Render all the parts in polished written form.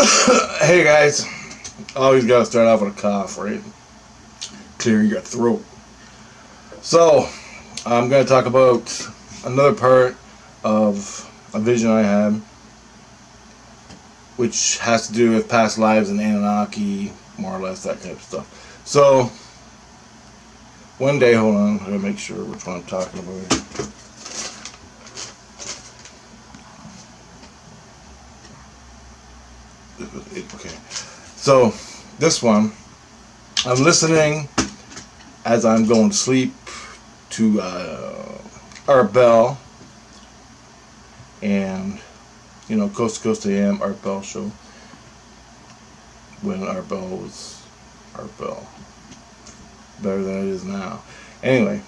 Hey guys, always gotta start off with a cough, right? Clear your throat. So, I'm gonna talk about another part of a vision I had, which has to do with past lives and Anunnaki, more or less, that kind of stuff. So, one day, hold on, I gotta make sure which one I'm talking about. Okay, so this one, I'm listening as I'm going to sleep to Art Bell, and you know, Coast to Coast AM, Art Bell show, when Art Bell was Art Bell, better than it is now. Anyway,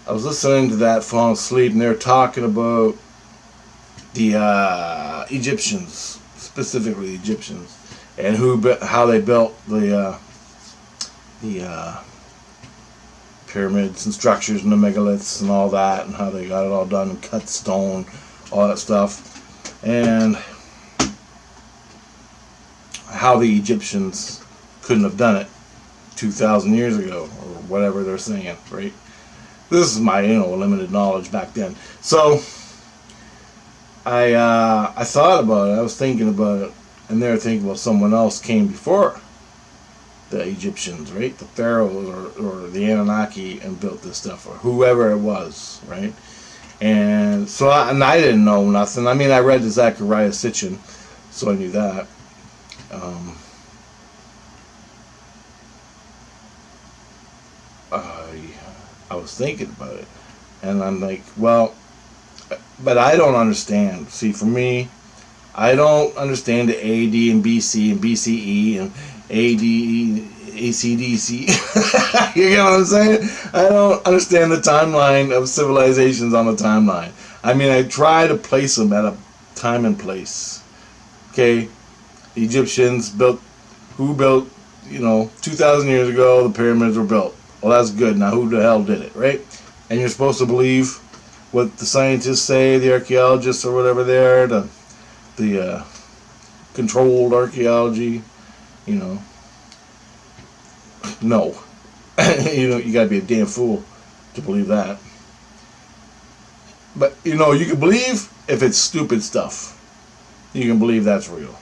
I was listening to that, falling asleep, and they were talking about the Egyptians, specifically Egyptians, and how they built the pyramids and structures and the megaliths and all that, and how they got it all done and cut stone, all that stuff, and how the Egyptians couldn't have done it 2,000 years ago, or whatever they're saying, right? This is my, limited knowledge back then. So I thought about it. I was thinking about it, and they were thinking, well, someone else came before the Egyptians, right? The pharaohs or the Anunnaki, and built this stuff, or whoever it was, right? And so I didn't know nothing. I mean, I read the Zechariah Sitchin, so I knew that. I was thinking about it, and I'm like, well, but I don't understand. See, for me, I don't understand the AD and BC and BCE and AD, ACDC. You know what I'm saying? I don't understand the timeline of civilizations on the timeline. I mean, I try to place them at a time and place. Okay, the Egyptians who built, 2,000 years ago, the pyramids were built. Well, that's good. Now, who the hell did it, right? And you're supposed to believe what the scientists say, the archaeologists or whatever they are, the controlled archaeology, No. You gotta be a damn fool to believe that. But, you can believe if it's stupid stuff. You can believe that's real.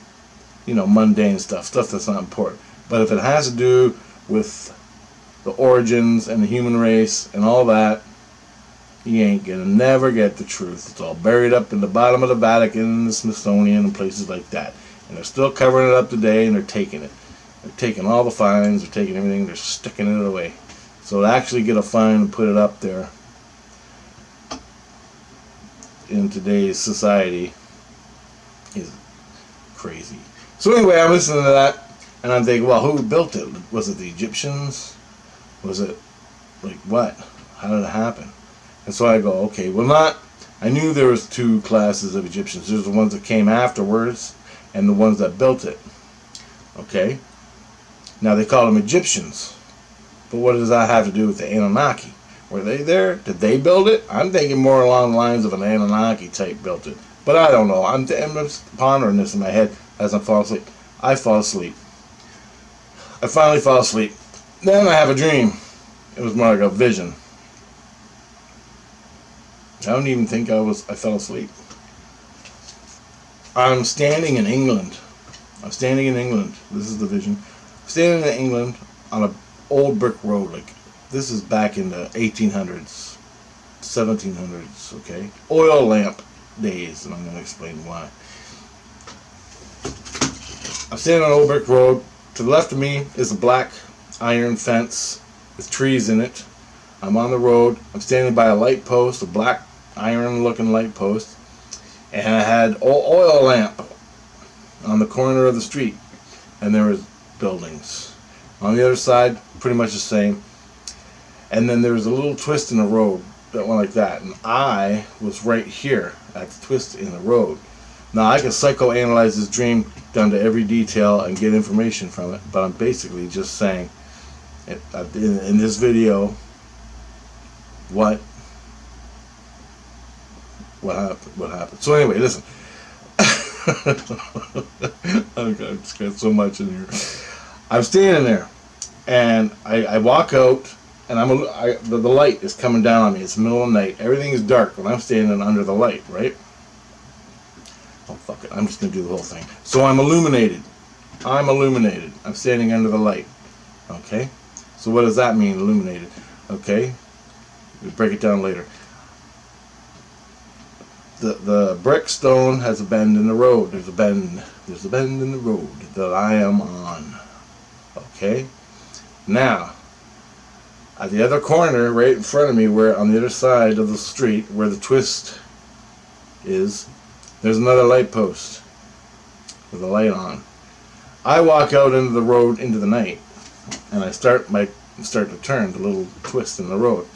Mundane stuff that's not important. But if it has to do with the origins and the human race and all that, you ain't gonna never get the truth. It's all buried up in the bottom of the Vatican and the Smithsonian and places like that. And they're still covering it up today, and they're taking it. They're taking all the fines, they're taking everything, they're sticking it away. So to actually get a fine and put it up there in today's society is crazy. So anyway, I'm listening to that, and I'm thinking, well, who built it? Was it the Egyptians? Was it, what? How did it happen? And so I go, okay, I knew there was two classes of Egyptians. There's the ones that came afterwards, and the ones that built it. Okay? Now they call them Egyptians. But what does that have to do with the Anunnaki? Were they there? Did they build it? I'm thinking more along the lines of an Anunnaki type built it. But I don't know. I'm just pondering this in my head as I fall asleep. I fall asleep. I finally fall asleep. Then I have a dream. It was more like a vision. I don't even think I fell asleep. I'm standing in England. This is the vision. I'm standing in England on an old brick road. This is back in the 1800s, 1700s, okay? Oil lamp days, and I'm going to explain why. I'm standing on an old brick road. To the left of me is a black iron fence with trees in it. I'm on the road. I'm standing by a light post, a black iron-looking light post, and I had an oil lamp on the corner of the street, and there was buildings. On the other side, pretty much the same. And then there was a little twist in the road that went like that, and I was right here at the twist in the road. Now, I can psychoanalyze this dream down to every detail and get information from it, but I'm basically just saying, in this video, what happened. So anyway, listen. I've just got so much in here. I'm standing there, and I walk out, and the light is coming down on me. It's the middle of the night. Everything is dark when I'm standing under the light, right? Oh, fuck it. I'm just going to do the whole thing. So I'm illuminated. I'm illuminated. I'm standing under the light. Okay? So what does that mean, illuminated? Okay? We'll break it down later. The brick stone has a bend in the road. There's a bend. There's a bend in the road that I am on. Okay? Now, at the other corner, right in front of me, where on the other side of the street, where the twist is, there's another light post with a light on. I walk out into the road, into the night, and I start to turn the little twist in the road.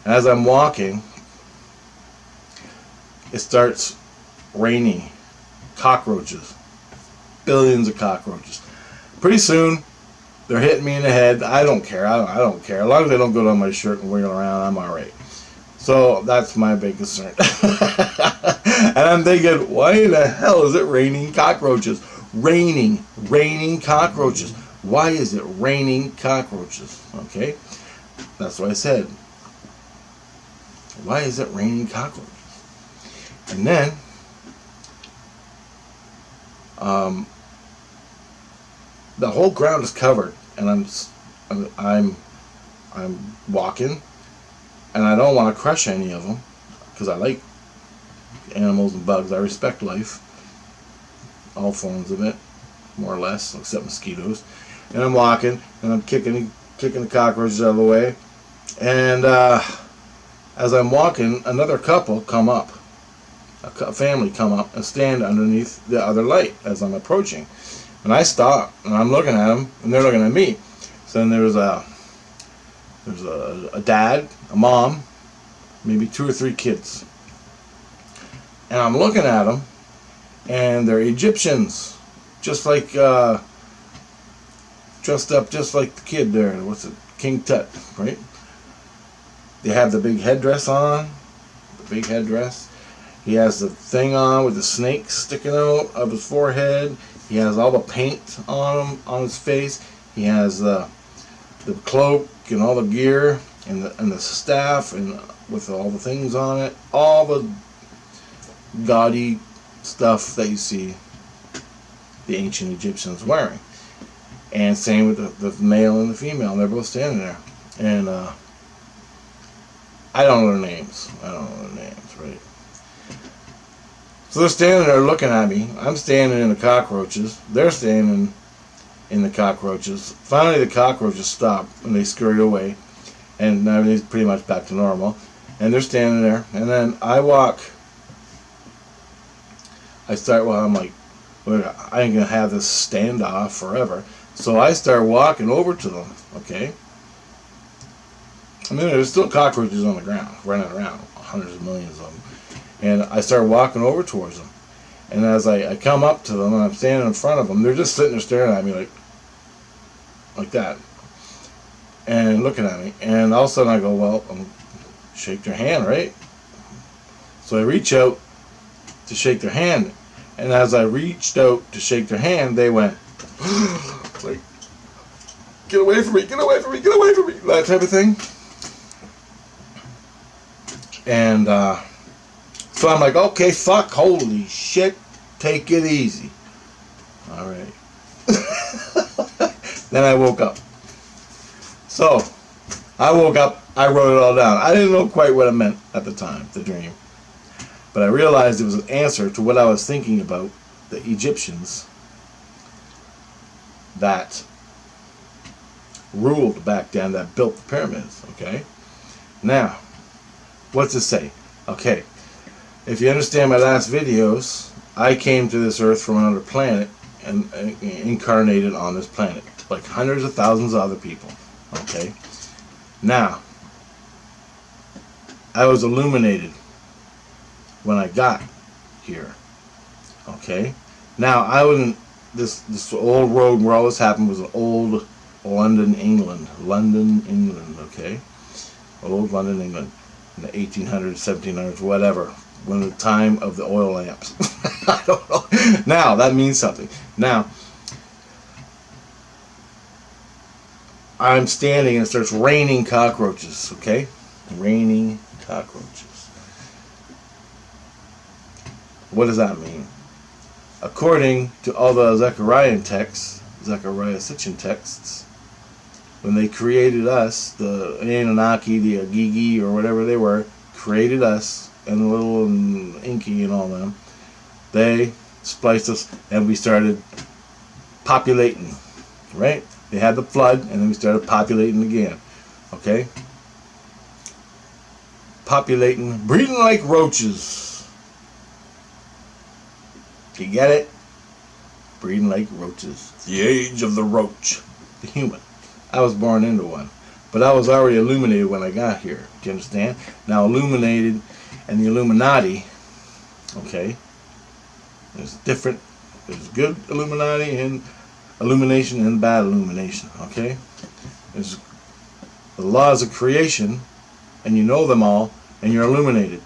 And as I'm walking, it starts raining cockroaches, billions of cockroaches. Pretty soon, they're hitting me in the head. I don't care. I don't care. As long as they don't go down my shirt and wiggle around, I'm all right. So that's my big concern. And I'm thinking, why the hell is it raining cockroaches? Raining cockroaches. Why is it raining cockroaches? Okay, that's what I said. Why is it raining cockroaches? And then, the whole ground is covered, and I'm walking, and I don't want to crush any of them, because I like animals and bugs. I respect life, all forms of it, more or less, except mosquitoes. And I'm walking, and I'm kicking the cockroaches out of the way. And as I'm walking, another couple come up, a family come up and stand underneath the other light as I'm approaching. And I stop, and I'm looking at them, and they're looking at me. So then there's a dad, a mom, maybe 2 or 3 kids. And I'm looking at them, and they're Egyptians, just like, dressed up just like the kid there. What's it? King Tut, right? They have the big headdress on, the big headdress. He has the thing on with the snakes sticking out of his forehead. He has all the paint on him, on his face. He has the cloak and all the gear and the staff and with all the things on it. All the gaudy stuff that you see the ancient Egyptians wearing. And same with the male and the female. They're both standing there. And I don't know their names. Right? So they're standing there looking at me. I'm standing in the cockroaches. They're standing in the cockroaches. Finally, the cockroaches stop and they scurry away. And everything's pretty much back to normal. And they're standing there. And then I walk. I'm like, well, I ain't going to have this standoff forever. So I start walking over to them, okay? I mean, there's still cockroaches on the ground, running around, hundreds of millions of them. And I start walking over towards them. And as I come up to them and I'm standing in front of them, they're just sitting there staring at me like that. And looking at me. And all of a sudden I go, well, shake their hand, right? So I reach out to shake their hand. And as I reached out to shake their hand, they went, like, get away from me, get away from me, get away from me, that type of thing. And so I'm like, okay, fuck, holy shit, take it easy. All right. Then I woke up. So I woke up, I wrote it all down. I didn't know quite what it meant at the time, the dream. But I realized it was an answer to what I was thinking about the Egyptians that ruled back then, that built the pyramids, okay? Now, what's it say? Okay, if you understand my last videos, I came to this earth from another planet and incarnated on this planet, like hundreds of thousands of other people, okay? Now, I was illuminated when I got here, okay? Now, I wasn't, this old road where all this happened was an old London, England, okay? Old London, England, in the 1800s, 1700s, whatever, when the time of the oil lamps. I don't know. Now, that means something. Now, I'm standing and it starts raining cockroaches, okay? Raining cockroaches. What does that mean? According to all the Zechariah Sitchin texts, when they created us, the Anunnaki, the Agigi, or whatever they were, created us, and the little Inky and all them, they spliced us, and we started populating, right? They had the flood, and then we started populating again, okay? Populating, breeding like roaches. You get it? Breeding like roaches. The age of the roach. The human. I was born into one. But I was already illuminated when I got here. Do you understand? Now, illuminated and the Illuminati, okay, there's good Illuminati and illumination and bad illumination, okay? There's the laws of creation, and you know them all, and you're illuminated.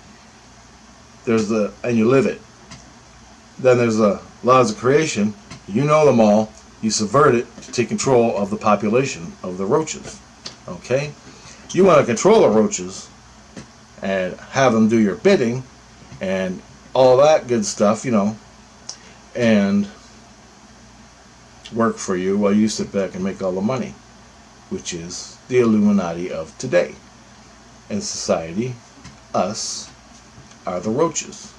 And you live it. Then there's the laws of creation, you know them all, you subvert it to take control of the population of the roaches, okay? You want to control the roaches and have them do your bidding and all that good stuff, you know, and work for you while you sit back and make all the money, which is the Illuminati of today. In society, us are the roaches.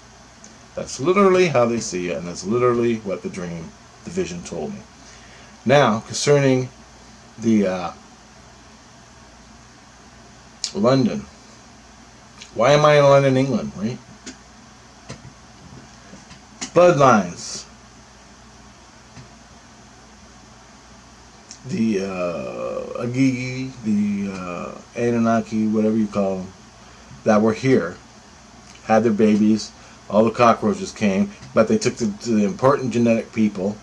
That's literally how they see it, and that's literally what the vision told me. Now, concerning the London. Why am I in London, England, right? Bloodlines. The Agigi, the Anunnaki, whatever you call them, that were here, had their babies. All the cockroaches came, but they took them to the important genetic people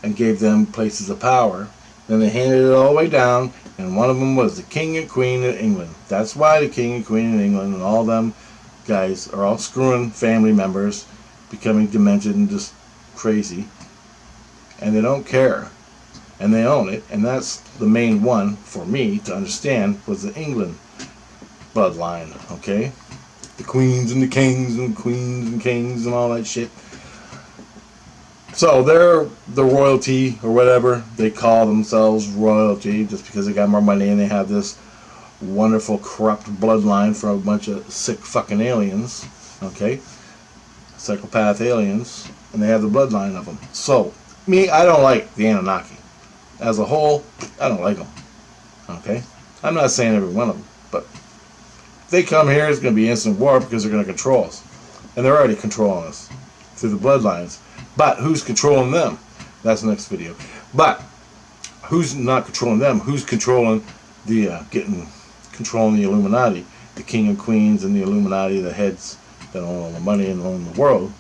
and gave them places of power. Then they handed it all the way down, and one of them was the King and Queen of England. That's why the King and Queen of England and all them guys are all screwing family members, becoming demented and just crazy. And they don't care. And they own it, and that's the main one for me to understand was the England bloodline, okay? The queens and the kings and queens and kings and all that shit. So they're the royalty or whatever. They call themselves royalty just because they got more money and they have this wonderful corrupt bloodline from a bunch of sick fucking aliens. Okay? Psychopath aliens. And they have the bloodline of them. So, me, I don't like the Anunnaki. As a whole, I don't like them. Okay? I'm not saying every one of them, but if they come here, it's going to be instant war because they're going to control us. And they're already controlling us through the bloodlines. But who's controlling them? That's the next video. But who's not controlling them? Who's controlling the controlling the Illuminati, the king and queens and the Illuminati, the heads that own all the money and own the world?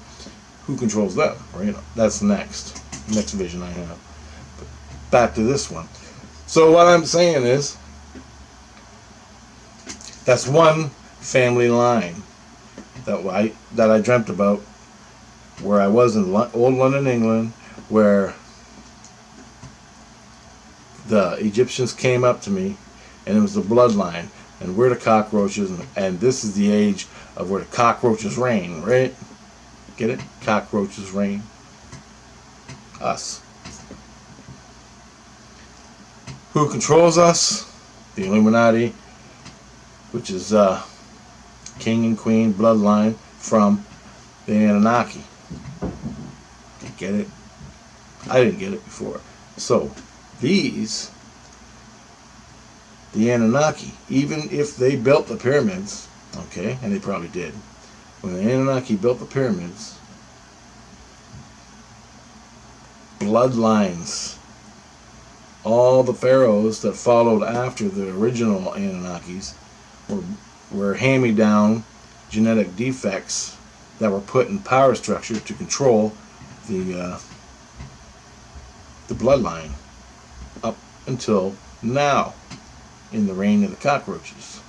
Who controls them? Right? That's the next vision I have. But back to this one. So what I'm saying is, that's one family line that I dreamt about, where I was in old London, England, where the Egyptians came up to me, and it was the bloodline, and we're the cockroaches, and this is the age of where the cockroaches reign, right? Get it? Cockroaches reign. Us. Who controls us? The Illuminati, which is king and queen bloodline from the Anunnaki. Get it? I didn't get it before. So, the Anunnaki, even if they built the pyramids, okay, and they probably did, when the Anunnaki built the pyramids, bloodlines, all the pharaohs that followed after the original Anunnakis were hand-me-down genetic defects that were put in power structure to control the bloodline up until now, in the reign of the cockroaches.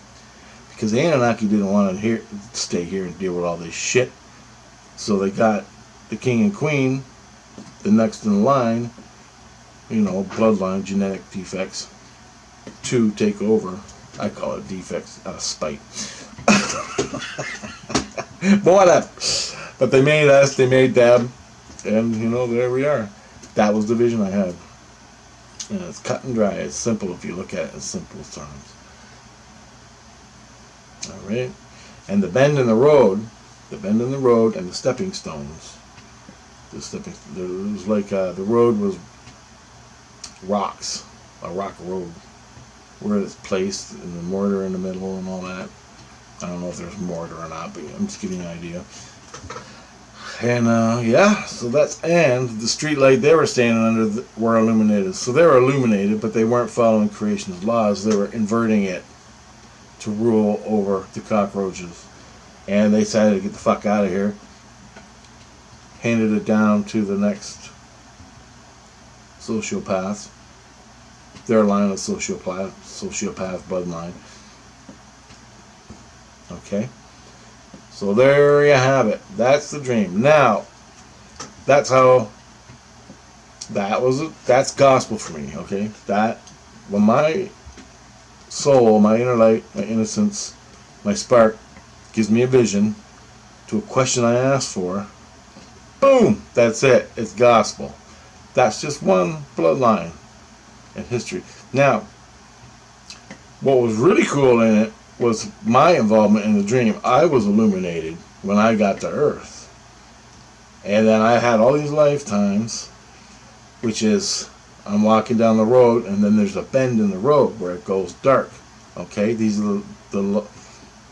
because the Anunnaki didn't want to stay here and deal with all this shit. So they got the king and queen, the next in line, you know, bloodline, genetic defects, to take over. I call it defects out of spite. But whatever. But they made us, they made them, and, you know, there we are. That was the vision I had. And it's cut and dry. It's simple if you look at it in simple terms. Alright? And the bend in the road and the stepping stones. It was like the road was rocks, a rock road, where it's placed, and the mortar in the middle and all that. I don't know if there's mortar or not, but I'm just giving you an idea. And yeah, so and the street light they were standing under were illuminated. So they were illuminated, but they weren't following creation's laws. They were inverting it to rule over the cockroaches. And they decided to get the fuck out of here. Handed it down to the next sociopaths. Their line of sociopath bloodline. Okay? So there you have it. That's the dream. Now, that's gospel for me, okay? When my soul, my inner light, my innocence, my spark gives me a vision to a question I asked for, boom, that's it. It's gospel. That's just one bloodline in history. Now, what was really cool in it was my involvement in the dream. I was illuminated when I got to Earth. And then I had all these lifetimes, which is, I'm walking down the road, and then there's a bend in the road where it goes dark. Okay, these are the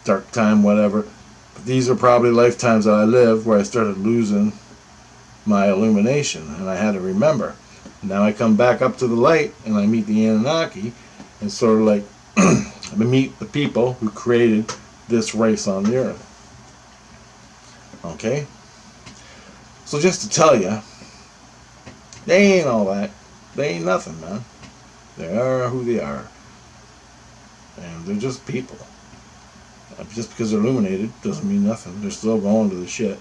dark time, whatever. But these are probably lifetimes that I lived where I started losing my illumination, and I had to remember. Now I come back up to the light, and I meet the Anunnaki, and sort of like, I meet the people who created this race on the earth. Okay? So just to tell you, they ain't all that. They ain't nothing, man. They are who they are. And they're just people. Just because they're illuminated doesn't mean nothing. They're still going to the shit.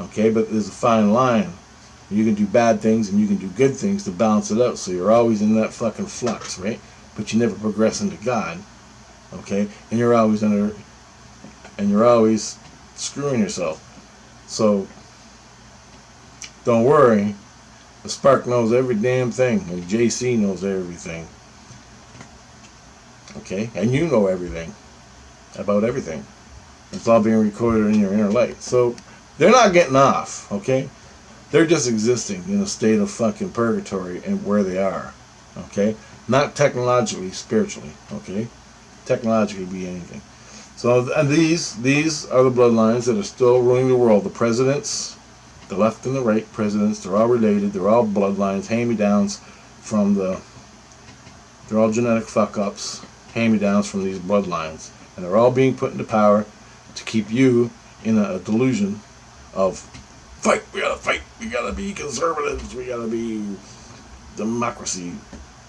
Okay? But there's a fine line. You can do bad things and you can do good things to balance it out. So you're always in that fucking flux, right? But you never progress into God, okay? And you're always screwing yourself. So don't worry, the spark knows every damn thing, and JC knows everything, okay? And you know everything about everything. It's all being recorded in your inner light. So they're not getting off, okay? They're just existing in a state of fucking purgatory and where they are, okay? Not technologically, spiritually, okay? Technologically be anything. So, and these are the bloodlines that are still ruling the world. The presidents, the left and the right presidents, they're all related. They're all bloodlines, hand-me-downs from they're all genetic fuck-ups, hand-me-downs from these bloodlines. And they're all being put into power to keep you in a delusion of fight, we gotta be conservatives, we gotta be democracy.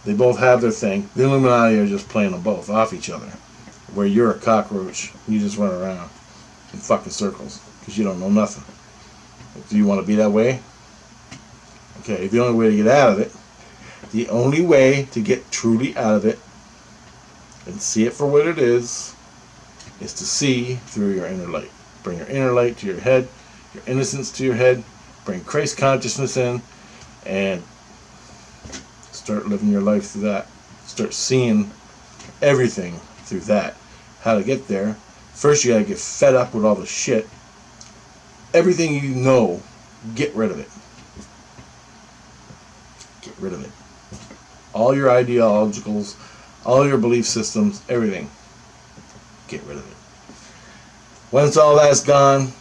They both have their thing. The Illuminati are just playing them both off each other. Where you're a cockroach, you just run around in fucking circles because you don't know nothing. Do you want to be that way? Okay, the only way to get out of it, the only way to get truly out of it and see it for what it is to see through your inner light. Bring your inner light to your head, your innocence to your head, bring Christ consciousness in, and start living your life through that. Start seeing everything through that. How to get there? First, you gotta get fed up with all the shit. Everything you know, get rid of it. Get rid of it. All your ideologicals, all your belief systems, everything. Get rid of it. Once all that's gone,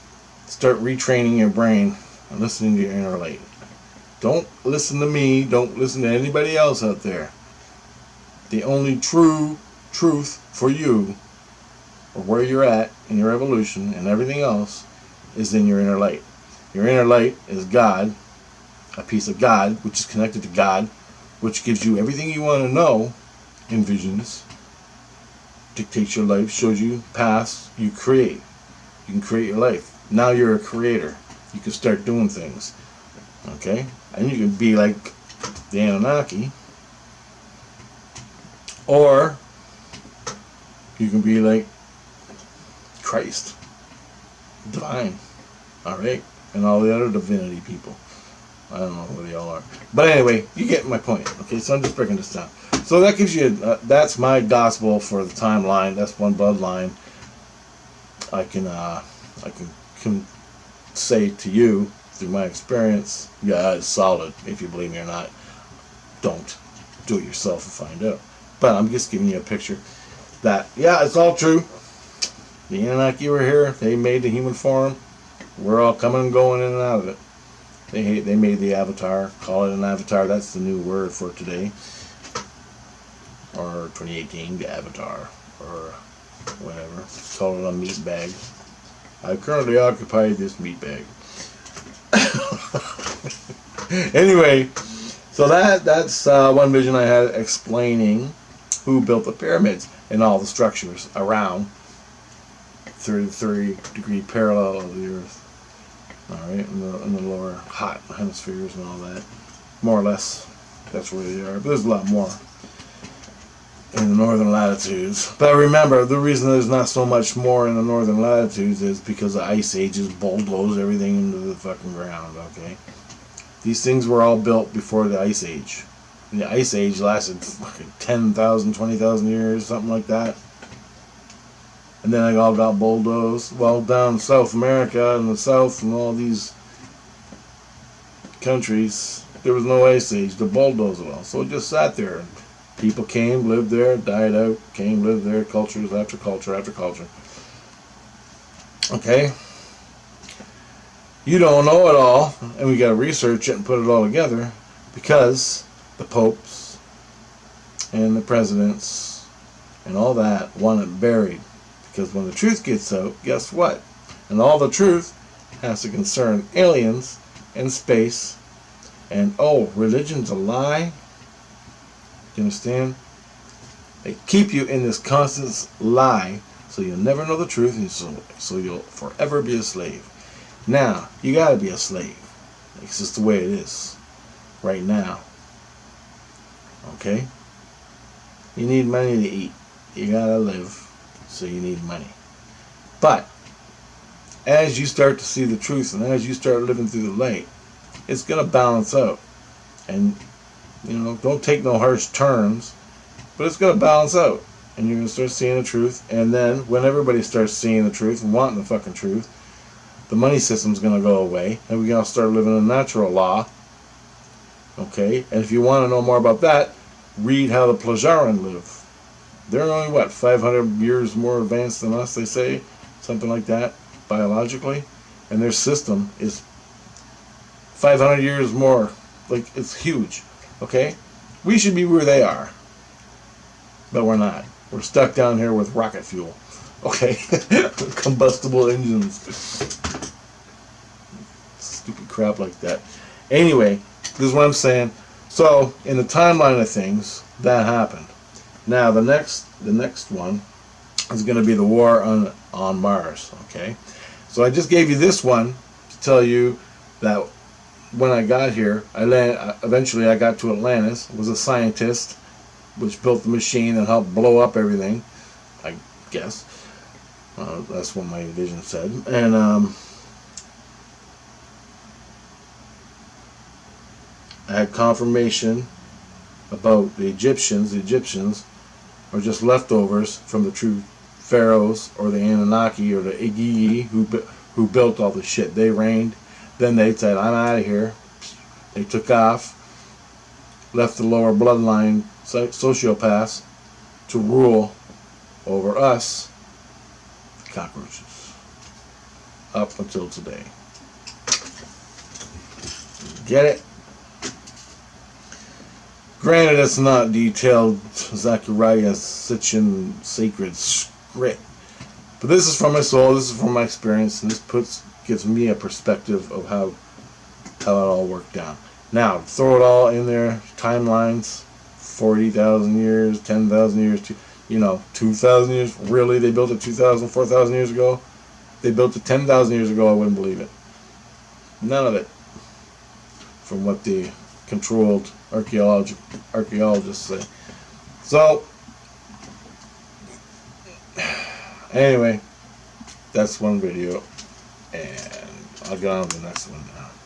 start retraining your brain and listening to your inner light. Don't listen to me. Don't listen to anybody else out there. The only true truth for you, or where you're at in your evolution and everything else, is in your inner light. Your inner light is God, a piece of God, which is connected to God, which gives you everything you want to know in visions, dictates your life, shows you paths, you create. You can create your life. Now you're a creator. You can start doing things. Okay? And you can be like the Anunnaki. Or you can be like Christ. Divine. Alright? And all the other divinity people. I don't know who they all are. But anyway, you get my point. Okay, so I'm just breaking this down. So that gives you, that's my gospel for the timeline. That's one bloodline. I can say to you, through my experience, yeah, it's solid. If you believe me or not, don't. Do it yourself and find out. But I'm just giving you a picture that, yeah, it's all true. The Anunnaki were here. They made the human form. We're all coming and going in and out of it. They made the avatar. Call it an avatar. That's the new word for today. Or 2018, the avatar. Or whatever. Call it a meat bag. I currently occupy this meat bag. Anyway, so that's one vision I had explaining who built the pyramids and all the structures around 30-degree parallel of the Earth. Alright, in the lower hot hemispheres and all that. More or less, that's where they are. But there's a lot more in the northern latitudes. But remember, the reason there's not so much more in the northern latitudes is because the ice ages bulldozed everything into the fucking ground, okay? These things were all built before the ice age. And the ice age lasted fucking 10,000, 20,000 years, something like that. And then it all got bulldozed. Well, down in South America and the South and all these countries, there was no ice age to bulldoze it all. So it just sat there. People came, lived there, died out, came, lived there, cultures after culture after culture. Okay? You don't know it all, and we got to research it and put it all together because the popes and the presidents and all that want it buried. Because when the truth gets out, guess what? And all the truth has to concern aliens and space. And, oh, religion's a lie. You understand? They keep you in this constant lie, so you'll never know the truth, and so you'll forever be a slave. Now, you gotta be a slave. It's just the way it is. Right now. Okay? You need money to eat. You gotta live. So you need money. But as you start to see the truth and as you start living through the light, it's going to balance out. And, you know, don't take no harsh turns, but it's going to balance out. And you're going to start seeing the truth. And then when everybody starts seeing the truth and wanting the fucking truth, the money system's going to go away. And we're going to start living in natural law. Okay? And if you want to know more about that, read how the Plajaran live. They're only, what, 500 years more advanced than us, they say? Something like that, biologically. And their system is 500 years more. Like, it's huge. Okay? We should be where they are. But we're not. We're stuck down here with rocket fuel. Okay? Combustible engines. Stupid crap like that. Anyway, this is what I'm saying. So, in the timeline of things, that happened. Now the next one is going to be the war on Mars. Okay, so I just gave you this one to tell you that when I got here, eventually I got to Atlantis. Was a scientist, which built the machine that helped blow up everything. I guess that's what my vision said. And I had confirmation about the Egyptians. The Egyptians are just leftovers from the true pharaohs or the Anunnaki or the Igigi who built all the shit. They reigned. Then they said, I'm out of here. They took off, left the lower bloodline sociopaths to rule over us, the cockroaches, up until today. Get it? Granted, it's not detailed Zechariah Sitchin sacred script, but this is from my soul, this is from my experience, and this gives me a perspective of how it all worked down. Now, throw it all in there, timelines, 40,000 years, 10,000 years, 2,000 years. Really? They built it 2,000, 4,000 years ago? They built it 10,000 years ago, I wouldn't believe it. None of it. From what the controlled archaeologists say. So, anyway, that's one video, and I'll get on to the next one now.